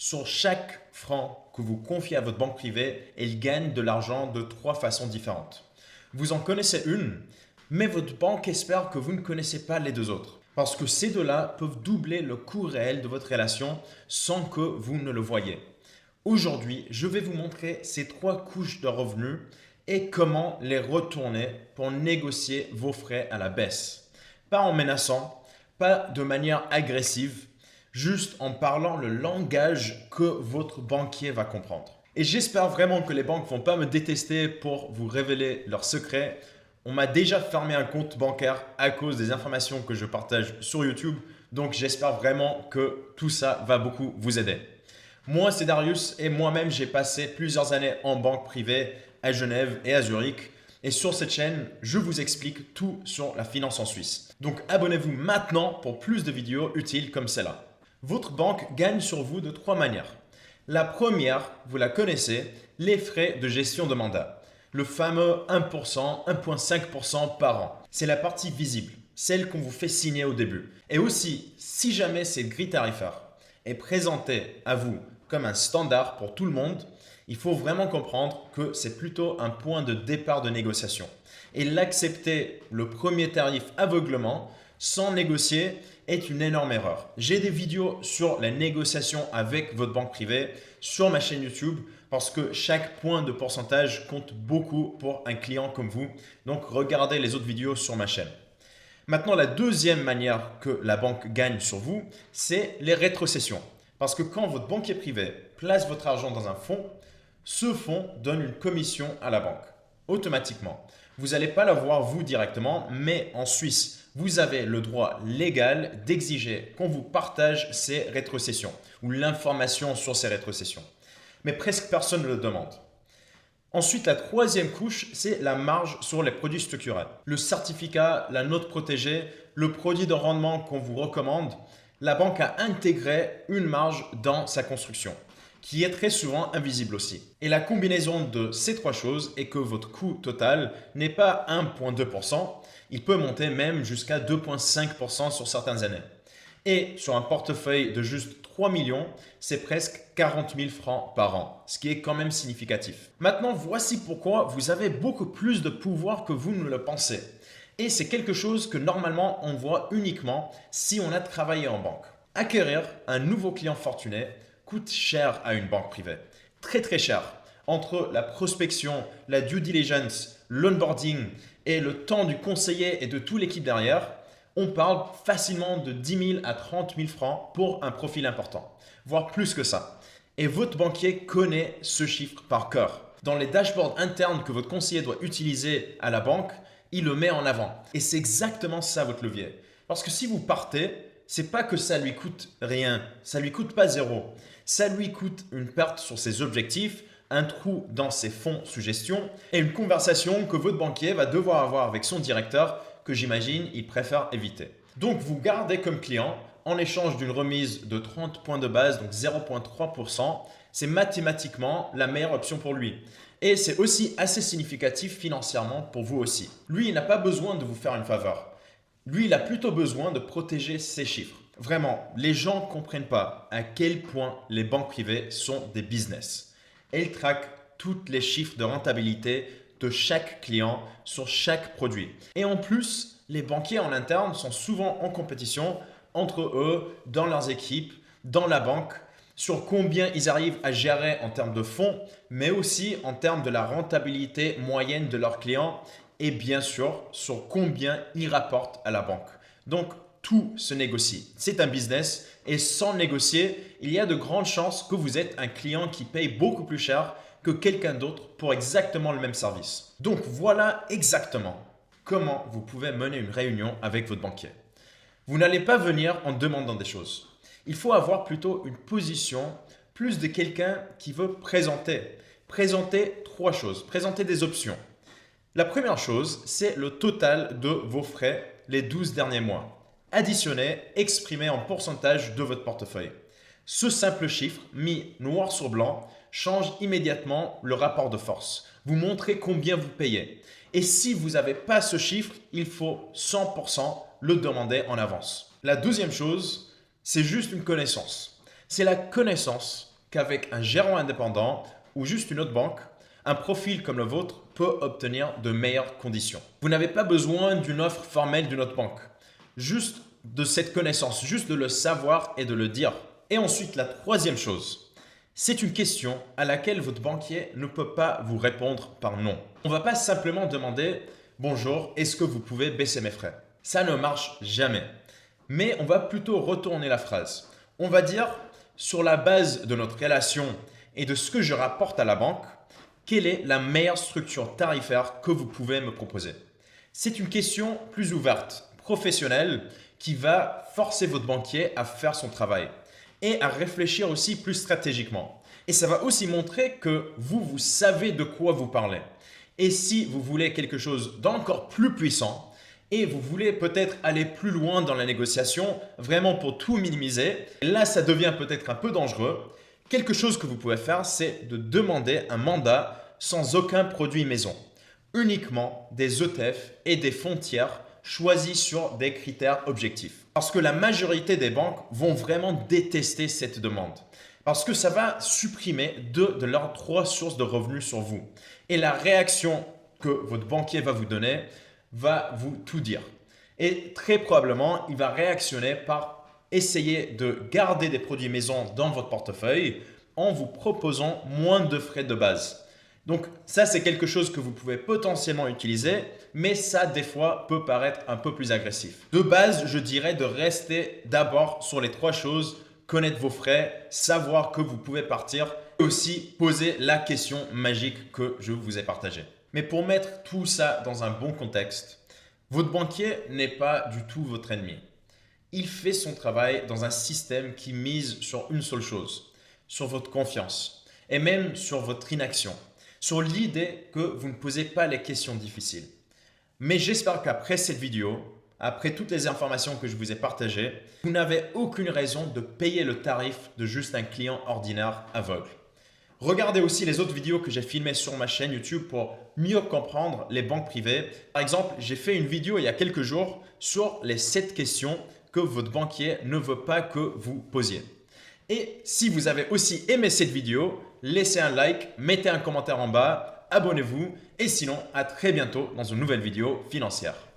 Sur chaque franc que vous confiez à votre banque privée, elle gagne de l'argent de trois façons différentes. Vous en connaissez une, mais votre banque espère que vous ne connaissez pas les deux autres. Parce que ces deux-là peuvent doubler le coût réel de votre relation sans que vous ne le voyez. Aujourd'hui, je vais vous montrer ces trois couches de revenus et comment les retourner pour négocier vos frais à la baisse. Pas en menaçant, pas de manière agressive, juste en parlant le langage que votre banquier va comprendre. Et j'espère vraiment que les banques ne vont pas me détester pour vous révéler leurs secrets. On m'a déjà fermé un compte bancaire à cause des informations que je partage sur YouTube. Donc j'espère vraiment que tout ça va beaucoup vous aider. Moi, c'est Darius et moi-même, j'ai passé plusieurs années en banque privée à Genève et à Zurich. Et sur cette chaîne, je vous explique tout sur la finance en Suisse. Donc abonnez-vous maintenant pour plus de vidéos utiles comme celle-là. Votre banque gagne sur vous de trois manières. La première, vous la connaissez, les frais de gestion de mandat. Le fameux 1%, 1,5% par an. C'est la partie visible, celle qu'on vous fait signer au début. Et aussi, si jamais cette grille tarifaire est présentée à vous comme un standard pour tout le monde, il faut vraiment comprendre que c'est plutôt un point de départ de négociation. Et l'accepter le premier tarif aveuglement, sans négocier, est une énorme erreur. J'ai des vidéos sur la négociation avec votre banque privée sur ma chaîne YouTube parce que chaque point de pourcentage compte beaucoup pour un client comme vous. Donc regardez les autres vidéos sur ma chaîne. Maintenant, la deuxième manière que la banque gagne sur vous, c'est les rétrocessions. Parce que quand votre banquier privé place votre argent dans un fonds, ce fonds donne une commission à la banque, automatiquement. Vous n'allez pas l'avoir vous directement, mais en Suisse, vous avez le droit légal d'exiger qu'on vous partage ces rétrocessions ou l'information sur ces rétrocessions. Mais presque personne ne le demande. Ensuite, la troisième couche, c'est la marge sur les produits structurés. Le certificat, la note protégée, le produit de rendement qu'on vous recommande, la banque a intégré une marge dans sa construction, qui est très souvent invisible aussi. Et la combinaison de ces trois choses est que votre coût total n'est pas 1,2%, il peut monter même jusqu'à 2,5% sur certaines années. Et sur un portefeuille de juste 3 millions, c'est presque 40 000 francs par an, ce qui est quand même significatif. Maintenant, voici pourquoi vous avez beaucoup plus de pouvoir que vous ne le pensez. Et c'est quelque chose que normalement on voit uniquement si on a travaillé en banque. Acquérir un nouveau client fortuné coûte cher à une banque privée. Très très cher. Entre la prospection, la due diligence, l'onboarding et le temps du conseiller et de toute l'équipe derrière, on parle facilement de 10 000 à 30 000 francs pour un profil important, voire plus que ça. Et votre banquier connaît ce chiffre par cœur. Dans les dashboards internes que votre conseiller doit utiliser à la banque, il le met en avant. Et c'est exactement ça votre levier. Parce que si vous partez, c'est pas que ça lui coûte rien, ça lui coûte pas zéro. Ça lui coûte une perte sur ses objectifs, un trou dans ses fonds sous gestion et une conversation que votre banquier va devoir avoir avec son directeur que j'imagine il préfère éviter. Donc vous gardez comme client en échange d'une remise de 30 points de base, donc 0,3%, c'est mathématiquement la meilleure option pour lui. Et c'est aussi assez significatif financièrement pour vous aussi. Lui, il n'a pas besoin de vous faire une faveur. Lui, il a plutôt besoin de protéger ses chiffres. Vraiment, les gens ne comprennent pas à quel point les banques privées sont des business. Elles traquent tous les chiffres de rentabilité de chaque client sur chaque produit. Et en plus, les banquiers en interne sont souvent en compétition entre eux, dans leurs équipes, dans la banque, sur combien ils arrivent à gérer en termes de fonds, mais aussi en termes de la rentabilité moyenne de leurs clients et bien sûr sur combien ils rapportent à la banque. Donc, tout se négocie. C'est un business et sans négocier, il y a de grandes chances que vous êtes un client qui paye beaucoup plus cher que quelqu'un d'autre pour exactement le même service. Donc, voilà exactement comment vous pouvez mener une réunion avec votre banquier. Vous n'allez pas venir en demandant des choses. Il faut avoir plutôt une position plus de quelqu'un qui veut présenter. Présenter trois choses, présenter des options. La première chose, c'est le total de vos frais les 12 derniers mois. Additionné, exprimé en pourcentage de votre portefeuille. Ce simple chiffre, mis noir sur blanc, change immédiatement le rapport de force. Vous montrez combien vous payez. Et si vous n'avez pas ce chiffre, il faut 100% le demander en avance. La deuxième chose, c'est juste une connaissance. C'est la connaissance qu'avec un gérant indépendant ou juste une autre banque, un profil comme le vôtre peut obtenir de meilleures conditions. Vous n'avez pas besoin d'une offre formelle d'une autre banque, juste de cette connaissance, juste de le savoir et de le dire. Et ensuite, la troisième chose, c'est une question à laquelle votre banquier ne peut pas vous répondre par non. On ne va pas simplement demander « Bonjour, est-ce que vous pouvez baisser mes frais ?» Ça ne marche jamais. Mais on va plutôt retourner la phrase. On va dire « Sur la base de notre relation et de ce que je rapporte à la banque, quelle est la meilleure structure tarifaire que vous pouvez me proposer ?» C'est une question plus ouverte, professionnelle, qui va forcer votre banquier à faire son travail et à réfléchir aussi plus stratégiquement. Et ça va aussi montrer que vous savez de quoi vous parlez. Et si vous voulez quelque chose d'encore plus puissant et vous voulez peut-être aller plus loin dans la négociation, vraiment pour tout minimiser, là ça devient peut-être un peu dangereux. Quelque chose que vous pouvez faire, c'est de demander un mandat sans aucun produit maison. Uniquement des ETF et des fonds tiers choisis sur des critères objectifs. Parce que la majorité des banques vont vraiment détester cette demande. Parce que ça va supprimer deux de leurs trois sources de revenus sur vous. Et la réaction que votre banquier va vous donner va vous tout dire. Et très probablement, il va réactionner par essayer de garder des produits maison dans votre portefeuille en vous proposant moins de frais de base. Donc ça, c'est quelque chose que vous pouvez potentiellement utiliser, mais ça, des fois, peut paraître un peu plus agressif. De base, je dirais de rester d'abord sur les trois choses, connaître vos frais, savoir que vous pouvez partir et aussi poser la question magique que je vous ai partagée. Mais pour mettre tout ça dans un bon contexte, votre banquier n'est pas du tout votre ennemi. Il fait son travail dans un système qui mise sur une seule chose, sur votre confiance et même sur votre inaction. Sur l'idée que vous ne posez pas les questions difficiles. Mais j'espère qu'après cette vidéo, après toutes les informations que je vous ai partagées, vous n'avez aucune raison de payer le tarif de juste un client ordinaire aveugle. Regardez aussi les autres vidéos que j'ai filmées sur ma chaîne YouTube pour mieux comprendre les banques privées. Par exemple, j'ai fait une vidéo il y a quelques jours sur les 7 questions que votre banquier ne veut pas que vous posiez. Et si vous avez aussi aimé cette vidéo, laissez un like, mettez un commentaire en bas, abonnez-vous et sinon à très bientôt dans une nouvelle vidéo financière.